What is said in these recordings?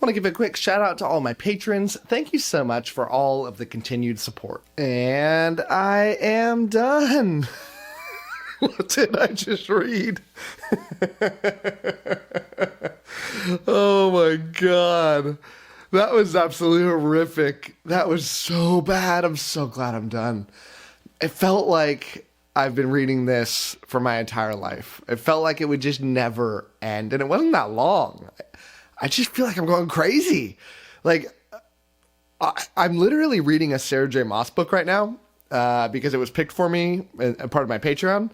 want to give a quick shout out to all my patrons. Thank you so much for all of the continued support. And I am done. What did I just read? Oh my God. That was absolutely horrific. That was so bad. I'm so glad I'm done. It felt like I've been reading this for my entire life. It felt like it would just never end. And it wasn't that long. I just feel like I'm going crazy. Like, I'm literally reading a Sarah J. Maas book right now because it was picked for me as part of my Patreon.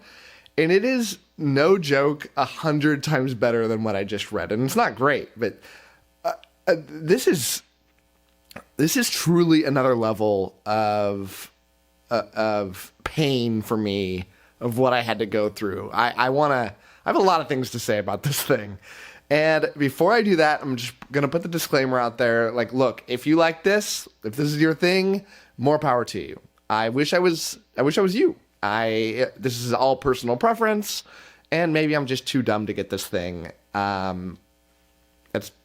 And it is, no joke, 100 times better than what I just read. And it's not great, but this is truly another level of pain for me of what I had to go through. I have a lot of things to say about this thing. And before I do that, I'm just going to put the disclaimer out there. Like, look, if you like this, if this is your thing, more power to you. I wish I was you. This is all personal preference, and maybe I'm just too dumb to get this thing. That's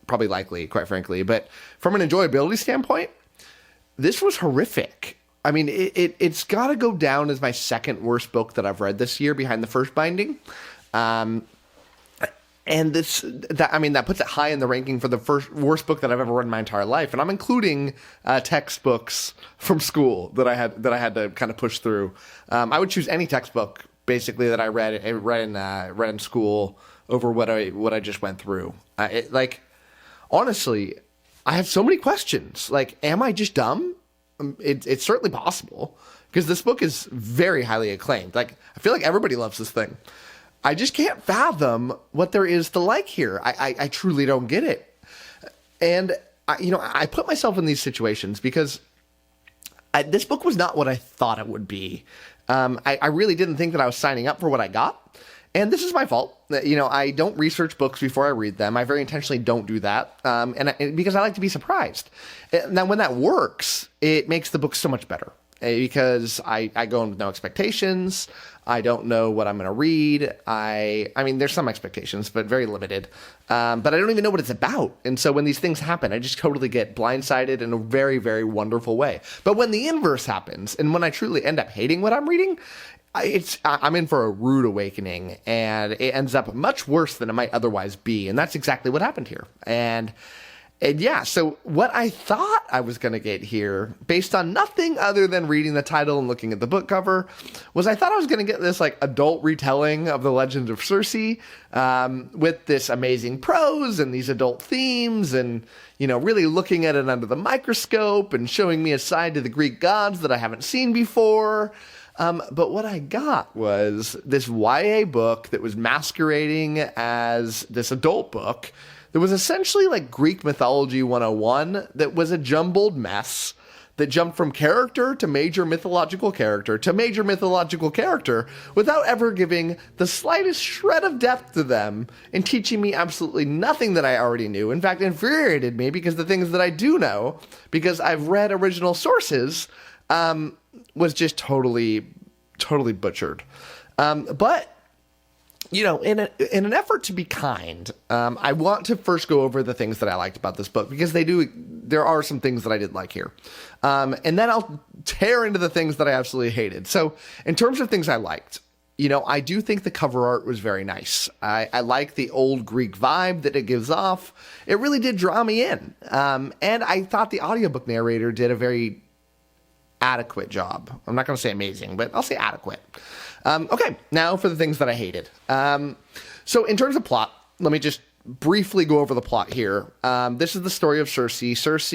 probably likely, quite frankly. But from an enjoyability standpoint, this was horrific. I mean, it's got to go down as my second worst book that I've read this year, behind the first binding. And that puts it high in the ranking for the first worst book that I've ever read in my entire life. And I'm including textbooks from school that I had to kind of push through. I would choose any textbook basically that I read in school over what I just went through. Honestly, I have so many questions. Like, am I just dumb? It's certainly possible, because this book is very highly acclaimed. Like, I feel like everybody loves this thing. I just can't fathom what there is to like here. I truly don't get it. And I put myself in these situations because this book was not what I thought it would be. I really didn't think that I was signing up for what I got. And this is my fault. I don't research books before I read them. I very intentionally don't do that. Because I like to be surprised. Now, when that works, it makes the book so much better. Because I go in with no expectations. I don't know what I'm going to read. I mean, there's some expectations, but very limited. But I don't even know what it's about. And so when these things happen, I just totally get blindsided in a very, very wonderful way. But when the inverse happens, and when I truly end up hating what I'm reading, I'm in for a rude awakening, and it ends up much worse than it might otherwise be. And that's exactly what happened here. And yeah, so what I thought I was going to get here, based on nothing other than reading the title and looking at the book cover, was I thought I was going to get this like adult retelling of the Legend of Circe, with this amazing prose and these adult themes, and really looking at it under the microscope and showing me a side to the Greek gods that I haven't seen before. But what I got was this YA book that was masquerading as this adult book. There was essentially like Greek mythology 101 that was a jumbled mess that jumped from character to major mythological character to major mythological character without ever giving the slightest shred of depth to them and teaching me absolutely nothing that I already knew. In fact, infuriated me because the things that I do know, because I've read original sources, was just totally butchered. But in an effort to be kind, I want to first go over the things that I liked about this book, because there are some things that I did like here. And then I'll tear into the things that I absolutely hated. So in terms of things I liked, I do think the cover art was very nice. I like the old Greek vibe that it gives off. It really did draw me in. And I thought the audiobook narrator did a very adequate job. I'm not going to say amazing, but I'll say adequate. Okay, now for the things that I hated. So in terms of plot, let me just briefly go over the plot here. This is the story of Circe. Circe,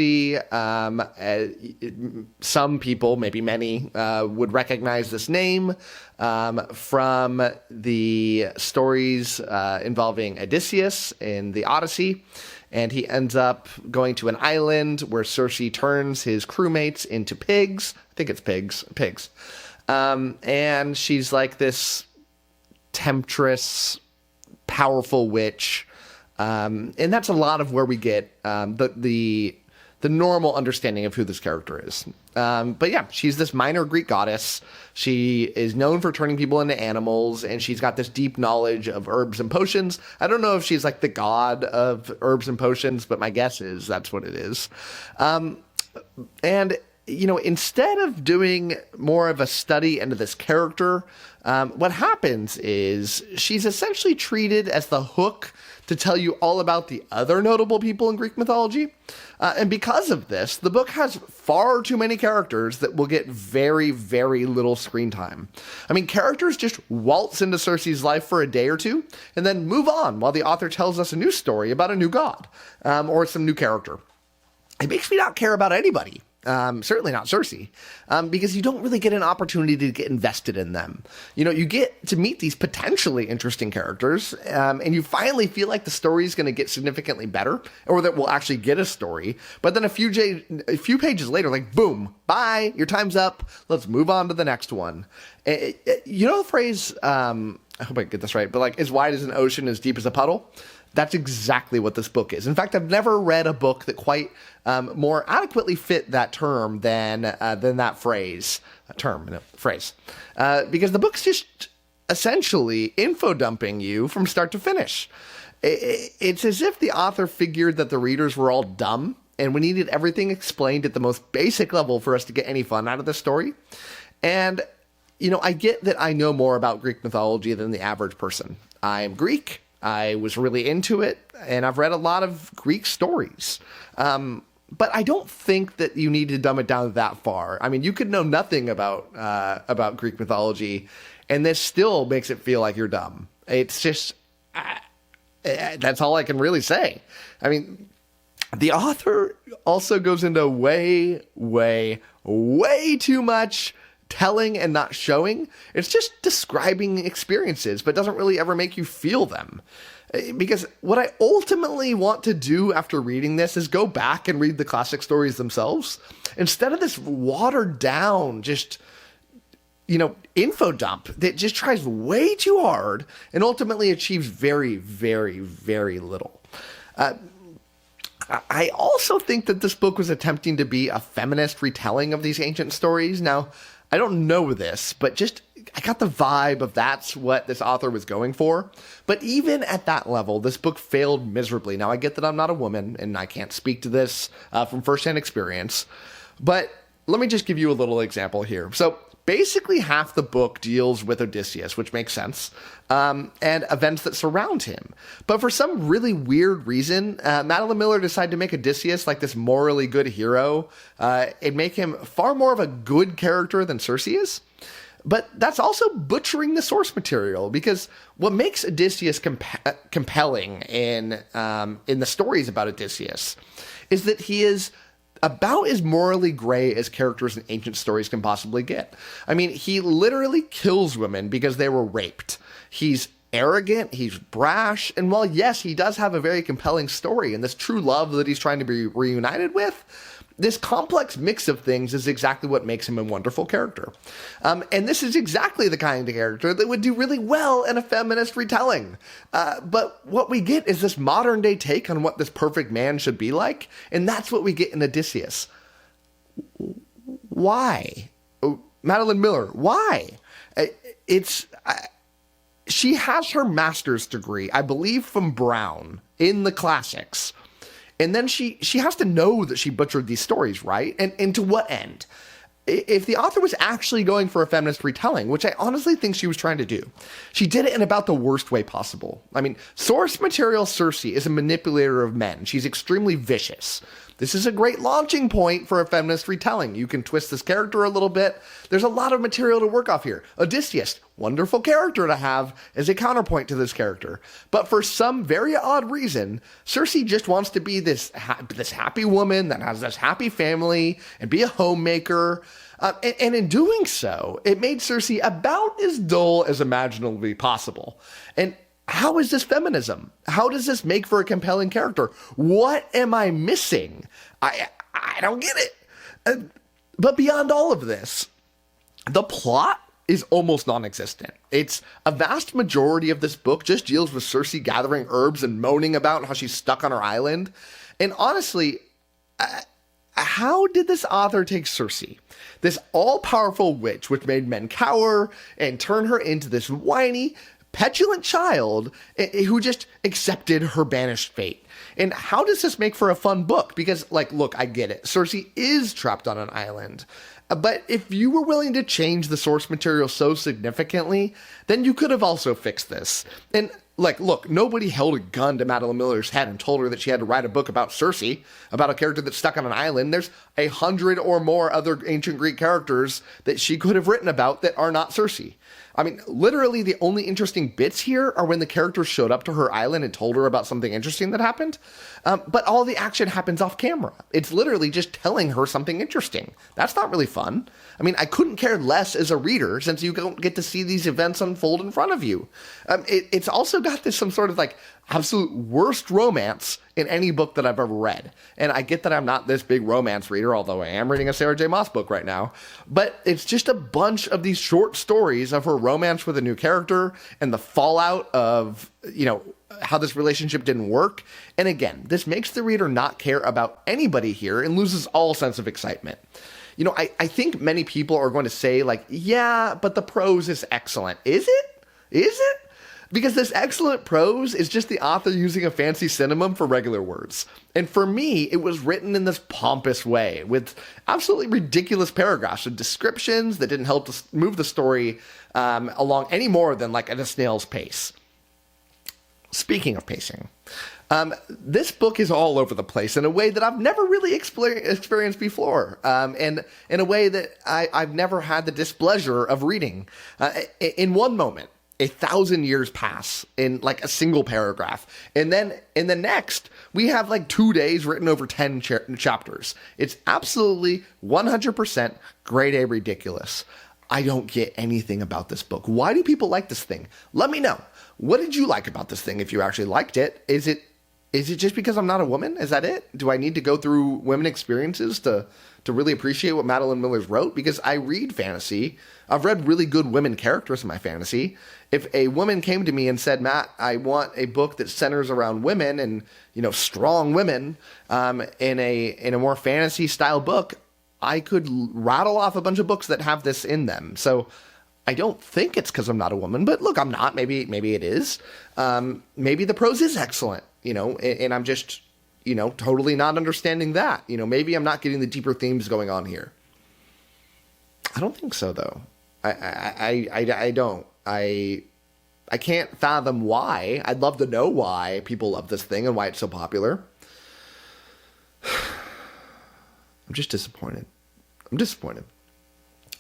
some people, maybe many, would recognize this name from the stories involving Odysseus in the Odyssey. And he ends up going to an island where Circe turns his crewmates into pigs. I think it's pigs. And she's like this temptress, powerful witch. And that's a lot of where we get the the normal understanding of who this character is. But yeah, she's this minor Greek goddess. She is known for turning people into animals, and she's got this deep knowledge of herbs and potions. I don't know if she's like the god of herbs and potions, but my guess is that's what it is. And, you know, instead of doing more of a study into this character, what happens is she's essentially treated as the hook to tell you all about the other notable people in Greek mythology. And because of this, the book has far too many characters that will get very, very little screen time. I mean, characters just waltz into Circe's life for a day or two and then move on while the author tells us a new story about a new god or some new character. It makes me not care about anybody. Certainly not Circe, because you don't really get an opportunity to get invested in them. You know, you get to meet these potentially interesting characters, and you finally feel like the story is going to get significantly better, or that we'll actually get a story. But then a few pages later, like, boom, bye, your time's up. Let's move on to the next one. You know the phrase, I hope I get this right, but like, as wide as an ocean, as deep as a puddle? That's exactly what this book is. In fact, I've never read a book that quite more adequately fit that term than that phrase. Because the book's just essentially info dumping you from start to finish. It's as if the author figured that the readers were all dumb and we needed everything explained at the most basic level for us to get any fun out of the story. And, you know, I get that I know more about Greek mythology than the average person. I'm Greek. I was really into it, and I've read a lot of Greek stories. But I don't think that you need to dumb it down that far. I mean, you could know nothing about Greek mythology, and this still makes it feel like you're dumb. It's just, that's all I can really say. I mean, the author also goes into way, way, way too much telling and not showing. It's just describing experiences, but doesn't really ever make you feel them. Because what I ultimately want to do after reading this is go back and read the classic stories themselves, instead of this watered down, just, you know, info dump that just tries way too hard and ultimately achieves very, very, very little. I also think that this book was attempting to be a feminist retelling of these ancient stories. Now, I don't know this, but just I got the vibe of that's what this author was going for. But even at that level, this book failed miserably. Now, I get that I'm not a woman and I can't speak to this from firsthand experience, but let me just give you a little example here. So basically half the book deals with Odysseus, which makes sense, and events that surround him. But for some really weird reason, Madeline Miller decided to make Odysseus like this morally good hero and make him far more of a good character than Circe is. But that's also butchering the source material, because what makes Odysseus compelling in the stories about Odysseus is that he is about as morally gray as characters in ancient stories can possibly get. I mean, he literally kills women because they were raped. He's arrogant, he's brash, and while yes, he does have a very compelling story and this true love that he's trying to be reunited with, this complex mix of things is exactly what makes him a wonderful character. And this is exactly the kind of character that would do really well in a feminist retelling. But what we get is this modern day take on what this perfect man should be like, and that's what we get in Odysseus. Why? Madeline Miller, why? She has her master's degree, I believe from Brown, in the classics. And then she has to know that she butchered these stories, right? And to what end? If the author was actually going for a feminist retelling, which I honestly think she was trying to do, she did it in about the worst way possible. I mean, source material Circe is a manipulator of men. She's extremely vicious. This is a great launching point for a feminist retelling. You can twist this character a little bit. There's a lot of material to work off here. Odysseus, wonderful character to have as a counterpoint to this character. But for some very odd reason, Circe just wants to be this happy woman that has this happy family and be a homemaker. And in doing so, it made Circe about as dull as imaginably possible. And how is this feminism? How does this make for a compelling character? What am I missing? I don't get it. But beyond all of this, the plot is almost non-existent. It's a vast majority of this book just deals with Circe gathering herbs and moaning about how she's stuck on her island. And honestly, how did this author take Circe, this all-powerful witch which made men cower, and turn her into this whiny, petulant child who just accepted her banished fate? And how does this make for a fun book? Because, like, look, I get it. Circe is trapped on an island. But if you were willing to change the source material so significantly, then you could have also fixed this. And, like, look, nobody held a gun to Madeline Miller's head and told her that she had to write a book about Circe, about a character that's stuck on an island. There's 100 or more other ancient Greek characters that she could have written about that are not Circe. I mean, literally the only interesting bits here are when the characters showed up to her island and told her about something interesting that happened. But all the action happens off camera. It's literally just telling her something interesting. That's not really fun. I mean, I couldn't care less as a reader since you don't get to see these events unfold in front of you. It's also got this some sort of like absolute worst romance in any book that I've ever read. And I get that I'm not this big romance reader, although I am reading a Sarah J. Maas book right now. But it's just a bunch of these short stories of her romance with a new character and the fallout of, you know, how this relationship didn't work. And again, this makes the reader not care about anybody here and loses all sense of excitement. You know, I think many people are going to say, like, yeah, but the prose is excellent. Is it? Is it? Because this excellent prose is just the author using a fancy synonym for regular words. And for me, it was written in this pompous way, with absolutely ridiculous paragraphs and descriptions that didn't help to move the story along any more than like at a snail's pace. Speaking of pacing, this book is all over the place in a way that I've never really experienced before, and in a way that I've never had the displeasure of reading. In one moment, 1,000 years pass in like a single paragraph, and then in the next, we have like 2 days written over 10 chapters. It's absolutely 100% grade A ridiculous. I don't get anything about this book. Why do people like this thing? Let me know. What did you like about this thing if you actually liked it? Is it just because I'm not a woman? Is that it? Do I need to go through women experiences to really appreciate what Madeline Miller's wrote? Because I read fantasy. I've read really good women characters in my fantasy. If a woman came to me and said, Matt, I want a book that centers around women and, you know, strong women in a more fantasy style book, I could rattle off a bunch of books that have this in them. So I don't think it's because I'm not a woman, but look, I'm not. Maybe it is. Maybe the prose is excellent, you know, and I'm just, you know, totally not understanding that. You know, maybe I'm not getting the deeper themes going on here. I don't think so, though. I don't. I can't fathom why. I'd love to know why people love this thing and why it's so popular. I'm just disappointed.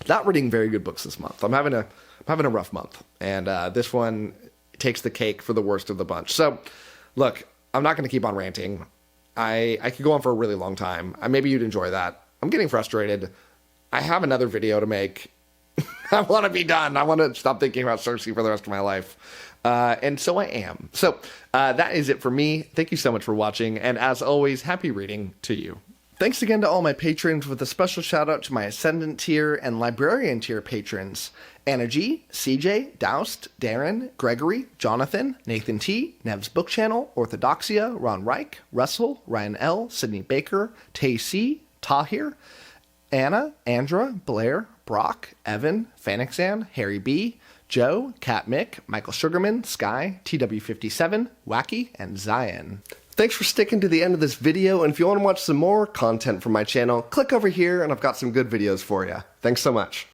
Not reading very good books this month. I'm having a rough month, and this one takes the cake for the worst of the bunch. So, look, I'm not going to keep on ranting. I could go on for a really long time. Maybe you'd enjoy that. I'm getting frustrated. I have another video to make. I want to be done. I want to stop thinking about Circe for the rest of my life. And so I am. So that is it for me. Thank you so much for watching. And as always, happy reading to you. Thanks again to all my patrons, with a special shout out to my Ascendant tier and Librarian tier patrons: Anna G, CJ, Doust, Darren, Gregory, Jonathan, Nathan T, Nev's Book Channel, 𝗓𝗏𝗓, Ron Reich, Russell, Ryan L, Sydney Baker, Tay C, Tahir, Anna, Andra, Blair, Brock, Evan, Fanixan, Harry B, Joe, Cat Mick, Michael Sugarman, Sky, TW57, Wacky, and Zion. Thanks for sticking to the end of this video, and if you want to watch some more content from my channel, click over here and I've got some good videos for you. Thanks so much.